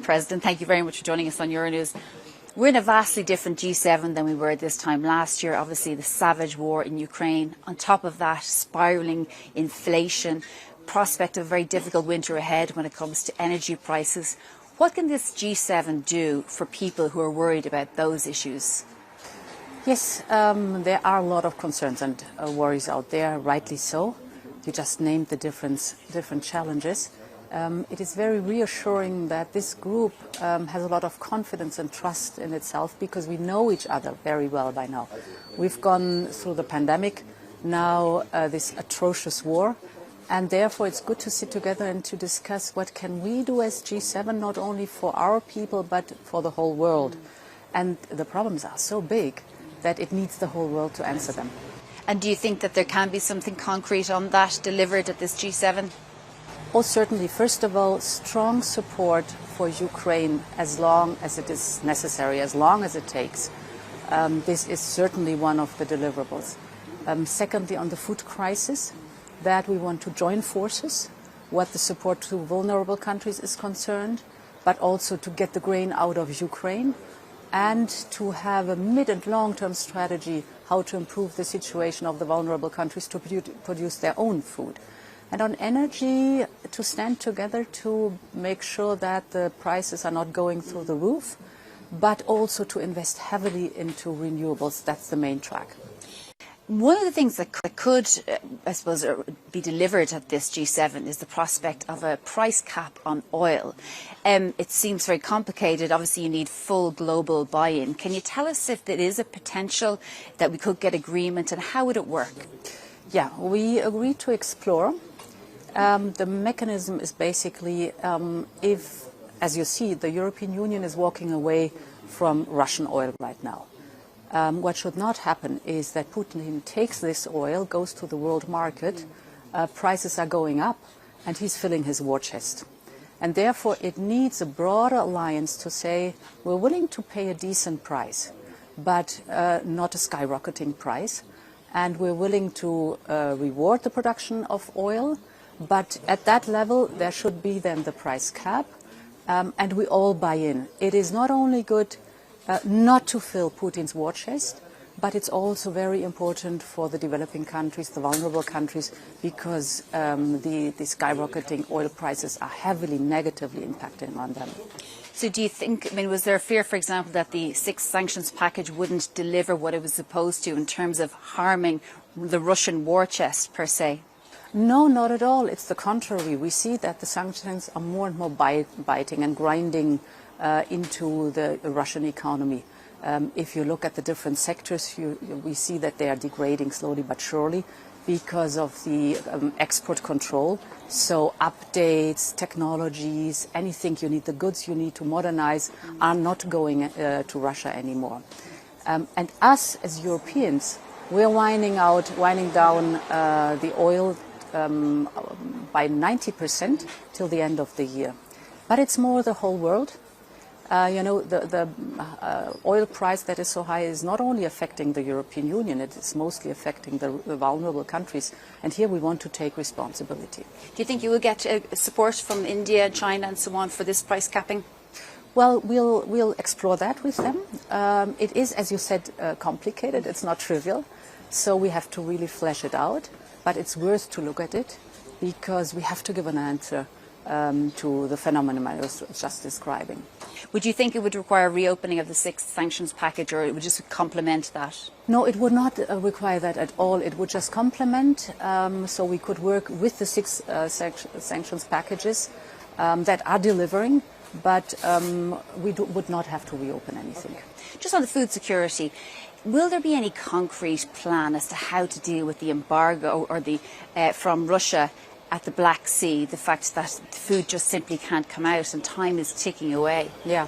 President, thank you very much for joining us on Euronews. We're in a vastly different G7 than we were this time last year. Obviously, the savage war in Ukraine. On top of that, spiralling inflation, prospect of a very difficult winter ahead when it comes to energy prices. What can this G7 do for people who are worried about those issues? Yes, there are a lot of concerns and worries out there, rightly so. You just named the different challenges. It is very reassuring that this group has a lot of confidence and trust in itself because we know each other very well by now. We've gone through the pandemic, now this atrocious war, and therefore it's good to sit together and to discuss what can we do as G7, not only for our people but for the whole world. And the problems are so big that it needs the whole world to answer them. And do you think that there can be something concrete on that delivered at this G7? Oh, certainly. First of all, strong support for Ukraine as long as it is necessary, as long as it takes. This is certainly one of the deliverables. Secondly, on the food crisis, that we want to join forces, what the support to vulnerable countries is concerned, but also to get the grain out of Ukraine and to have a mid- and long-term strategy how to improve the situation of the vulnerable countries to produce their own food. And on energy, to stand together to make sure that the prices are not going through the roof, but also to invest heavily into renewables. That's the main track. One of the things that could, I suppose, be delivered at this G7 is the prospect of a price cap on oil. It seems very complicated. Obviously, you need full global buy-in. Can you tell us if there is a potential that we could get agreement and how would it work? Yeah, we agreed to explore. The mechanism is basically if, as you see, the European Union is walking away from Russian oil right now. What should not happen is that Putin takes this oil, goes to the world market, prices are going up, and he's filling his war chest. And therefore, it needs a broader alliance to say, we're willing to pay a decent price, but not a skyrocketing price. And we're willing to reward the production of oil, but at that level, there should be then the price cap, and we all buy in. It is not only good not to fill Putin's war chest, but it's also very important for the developing countries, the vulnerable countries, because the skyrocketing oil prices are heavily negatively impacting on them. So do you think, was there a fear, for example, that the sixth sanctions package wouldn't deliver what it was supposed to in terms of harming the Russian war chest, per se? No, not at all. It's the contrary. We see that the sanctions are more and more biting and grinding into the Russian economy. If you look at the different sectors, we see that they are degrading slowly but surely because of the export control. So updates, technologies, anything you need, the goods you need to modernize are not going to Russia anymore. And us as Europeans, we're winding down the oil by 90% till the end of the year. But it's more the whole world. The oil price that is so high is not only affecting the European Union, it is mostly affecting the vulnerable countries. And here we want to take responsibility. Do you think you will get support from India, China and so on for this price capping? Well, we'll explore that with them. It is, as you said, complicated. It's not trivial. So we have to really flesh it out. But it's worth to look at it because we have to give an answer to the phenomenon I was just describing. Would you think it would require reopening of the sixth sanctions package, or it would just complement that? No, it would not require that at all. It would just complement, so we could work with the six sanctions packages that are delivering, but would not have to reopen anything. Just on the food security, will there be any concrete plan as to how to deal with the embargo or the from Russia at the Black Sea, the fact that food just simply can't come out and time is ticking away? Yeah,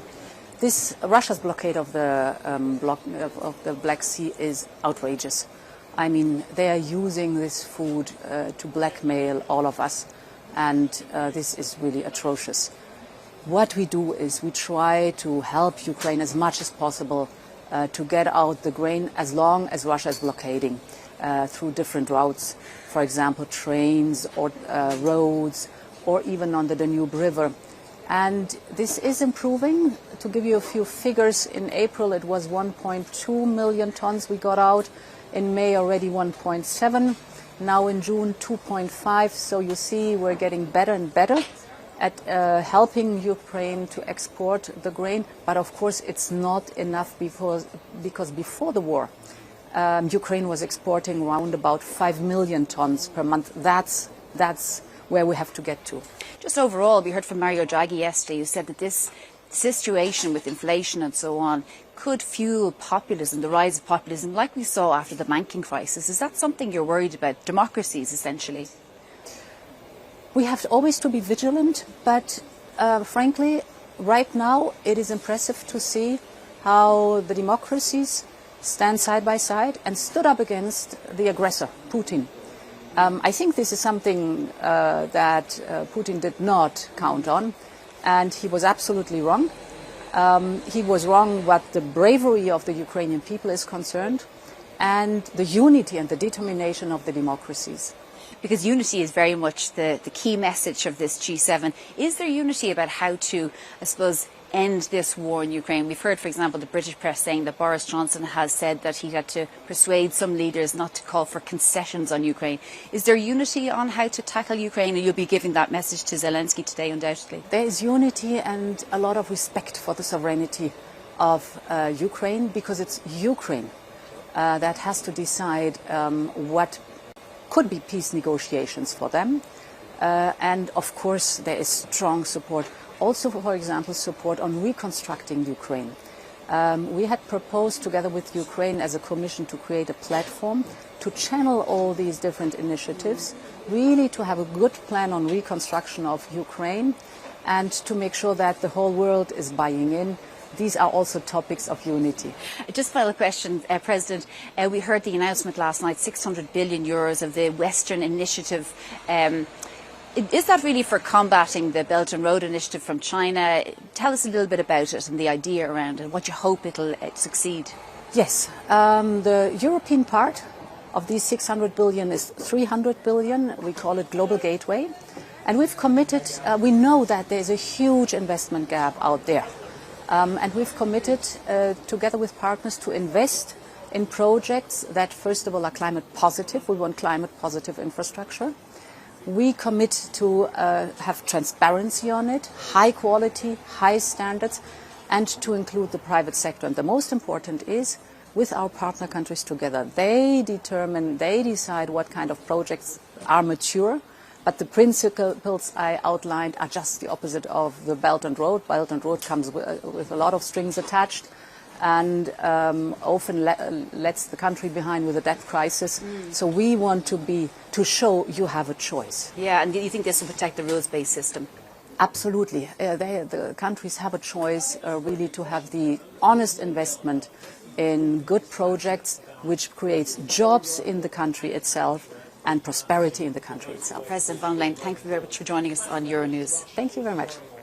Russia's blockade of the Black Sea is outrageous. I mean, they are using this food to blackmail all of us, and this is really atrocious. What we do is we try to help Ukraine as much as possible to get out the grain as long as Russia is blockading through different routes, for example, trains or roads, or even on the Danube River. And this is improving. To give you a few figures, in April it was 1.2 million tons we got out. In May already 1.7. Now in June 2.5. So you see we're getting better and better at helping Ukraine to export the grain. But of course it's not enough because before the war Ukraine was exporting around about 5 million tons per month. That's where we have to get to. Just overall, we heard from Mario Draghi yesterday, who said that this situation with inflation and so on could fuel populism, the rise of populism, like we saw after the banking crisis. Is that something you're worried about? Democracies, essentially. We have always to be vigilant, but frankly, right now it is impressive to see how the democracies stand side by side and stood up against the aggressor, Putin. I think this is something that Putin did not count on, and he was absolutely wrong. He was wrong what the bravery of the Ukrainian people is concerned, and the unity and the determination of the democracies. Because unity is very much the key message of this G7. Is there unity about how to, I suppose, end this war in Ukraine? We've heard, for example, the British press saying that Boris Johnson has said that he had to persuade some leaders not to call for concessions on Ukraine. Is there unity on how to tackle Ukraine? And you'll be giving that message to Zelensky today, undoubtedly. There is unity and a lot of respect for the sovereignty of Ukraine, because it's Ukraine that has to decide what could be peace negotiations for them. And of course there is strong support. Also, for example, support on reconstructing Ukraine. We had proposed together with Ukraine as a commission to create a platform to channel all these different initiatives, really to have a good plan on reconstruction of Ukraine and to make sure that the whole world is buying in. These are also topics of unity. Just final question, President. We heard the announcement last night, 600 billion euros of the Western Initiative. Is that really for combating the Belt and Road Initiative from China? Tell us a little bit about it and the idea around it, what you hope it'll succeed. Yes, the European part of these 600 billion is 300 billion. We call it Global Gateway. And we've committed, we know that there's a huge investment gap out there. And we've committed, together with partners, to invest in projects that, first of all, are climate positive. We want climate positive infrastructure. We commit to have transparency on it, high quality, high standards, and to include the private sector. And the most important is, with our partner countries together, they decide what kind of projects are mature. But the principles I outlined are just the opposite of the Belt and Road. Belt and Road comes with a lot of strings attached and often lets the country behind with a debt crisis. So we want to show you have a choice. Yeah, and do you think this will protect the rules-based system? Absolutely. The countries have a choice really to have the honest investment in good projects which creates jobs in the country itself and prosperity in the country itself. President von der Leyen, thank you very much for joining us on Euronews. Thank you very much.